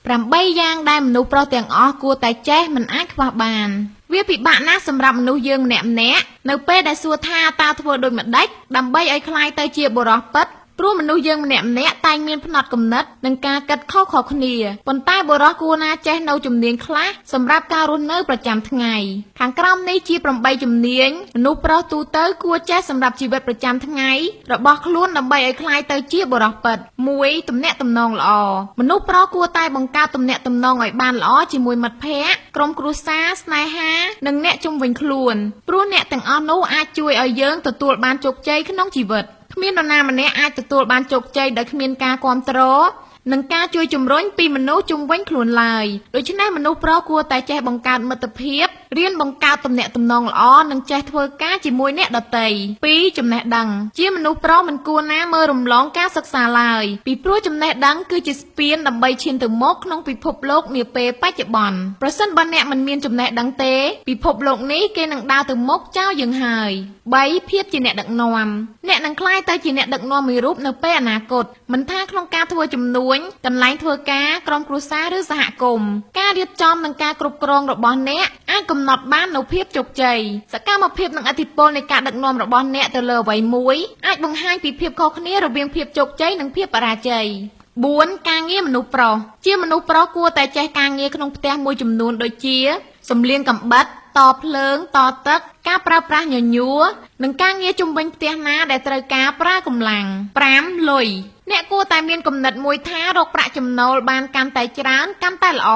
8 យ៉ាងដែលមនុស្សប្រុសទាំងអស់គួរតែចេះមិនអាចខ្វះបានវាពិបាកណាស់សម្រាប់មនុស្សយើងម្នាក់ៗនៅពេលដែលសួរថាតើធ្វើដូចម្ដេចដើម្បីឲ្យคล้ายទៅជាបុរសពិតព្រោះមនុស្សយើងម្នាក់ៗតែងមានផ្នត់គំនិតនិងការគិតខុសៗគ្នាប៉ុន្តែបុរសគួរណាចេះនៅជំនាញខ្លះសម្រាប់ការរស់នៅប្រចាំថ្ងៃខាងក្រោមនេះជា8ជំនាញមនុស្សប្រុសទូទៅគួរចេះសម្រាប់ជីវិតប្រចាំថ្ងៃរបស់ខ្លួនដើម្បីឲ្យคล้ายទៅជាបុរសពិត 1. ទំនាក់ទំនងល្អមនុស្សប្រុសគួរតែបង្កើតទំនាក់ទំនងឲ្យបានល្អជាមួយមិត្តភ័ក្តិក្រុមគ្រួសារស្នេហានិងអ្នកជុំវិញខ្លួនព្រោះអ្នកទាំងអស់នោះអាចជួយឲ្យយើងទទួលបានជោគជ័យក្នុងជីវិតគ្មាននរណាម្នាក់អាចទទួលបានជោគជ័យដោយគ្មានការគាំទ្រនិងការជួយជំរុញពីមនុស្សជុំវិញខ្លួនឡើយដូច្នេះមនុស្សប្រុសគួរតែចេះបង្កើតមិត្តភាពរៀនបង្កើតទំនាក់ទំនងល្អនិងចេះធ្វើការជាមួយអ្នកដទៃ 2. ចំណេះដឹងជាមនុស្សប្រុសមិនគួរណាមើលរំលងការសិក្សាឡើយពីព្រោះចំណេះដឹងគឺជាស្ពានដើម្បីឈានទៅមុខក្នុងពិភពលោកនាពេលបច្ចុប្បន្នប្រសិនបើអ្នកមិនមានចំណេះដឹងទេពិភពលោកនេះគេនឹងដើរទៅមុខចោលយើងហើយ 3. ភាពជាអ្នកដឹកនាំអ្នកនឹងក្លាយទៅជាអ្នកដឹកនាំមួយរូបនៅពេលអនាគតមិនថាក្នុងការធ្វើជំនួញកន្លែងធ្វើការក្រុមគ្រួសារឬសហគមន៍ការរៀបចំនិងការគ្រប់គ្រងរបស់អ្នកអាចកំណត់បាននូវភាពជោគជ័យសកម្មភាពនិងឥទ្ធិពលនៃការដឹកនាំរបស់អ្នកទៅលើអ្វីមួយអាចបង្ហាញពីភាពខុសគ្នារវាងភាពជោគជ័យនិងភាពបរាជ័យ 4. ការងារមនុស្សប្រុសជាមនុស្សប្រុសគួរតែចេះការងារក្នុងផ្ទះមួយចំនួនដូចជាសម្លៀងកាំបិតតភ្លើងតទឹកការប្រើប្រាស់ញញួរនិងការងារជុំវិញផ្ទះណាដែលត្រូវការប្រើកម្លាំង 5. លុយអ្នកគួរតែមានគំនិតមួយថារកប្រាក់ចំណូលបានកាន់តែច្រើនកាន់តែល្អ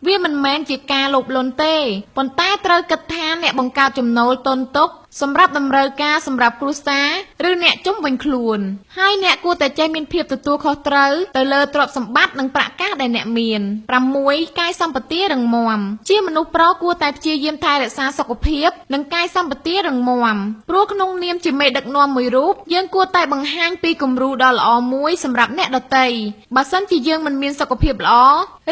វាមិនមែនជាការលោភលន់ទេប៉ុន្តែត្រូវគិតថាអ្នកបង្កើតចំណូលទុនទុកសម្រាប់តម្រូវការសម្រាប់គ្រួសារឬអ្នកជុំវិញខ្លួនហើយអ្នកគួរតែចេះមានភាពទទួលខុសត្រូវទៅលើទ្រព្យសម្បត្តិនិងប្រាក់កាសដែលអ្នកមាន 6. កាយសម្បទារឹងមាំជាមនុស្សប្រុសគួរតែព្យាយាមថែរក្សាសុខភាពនិងកាយសម្បទារឹងមាំព្រោះក្នុងនាមជាមេដឹកនាំមួយរូបយើងគួរតែបង្ហាញពីគំរូដ៏ល្អមួយសម្រាប់អ្នកដទៃបើសិនជាយើងមិនមានសុខភាពល្អ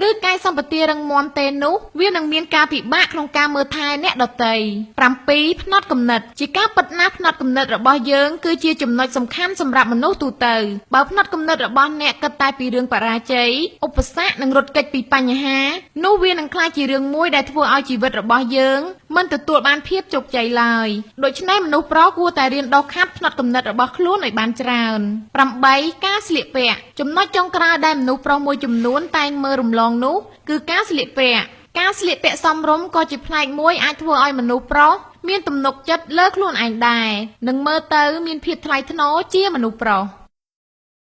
ឬកាយសម្បទារឹងមាំទេនោះវានឹងមានការពិបាកក្នុងការមើលថែអ្នកដទៃ 7. ផ្នត់គំនិតជាការពិតណាស់ផ្នត់គំនិតរបស់យើងគឺជាចំណុចសំខាន់សម្រាប់មនុស្សទូទៅបើផ្នត់គំនិតរបស់អ្នកគិតតែពីរឿងបរាជ័យឧបសគ្គនិងរត់គេចពីបញ្ហានោះវានឹងក្លាយជារឿងមួយដែលធ្វើឲ្យជីវិតរបស់យើងមិនទទួលបានភាពជោគជ័យឡើយដូច្នេះមនុស្សប្រុសគួរតែរៀនដកខាត់ផ្នត់គំនិតរបស់ខ្លួនឲ្យបានច្រើន 8. ការស្លៀកពាក់ចំណុចចុងក្រោយដែលមនុស្សប្រុសមួយចំនួនតែងមើលរំលងនោះគឺការស្លៀកពាក់ការស្លៀកពាក់សមរម្យក៏ជាផ្នែកមួយអាចធ្វើឲ្យមនុស្សប្រុសមានទំនុកចិត្តលើខ្លួនឯងដែរនិងមើលទៅមានភាពថ្លៃថ្នូរជាមនុស្សប្រុស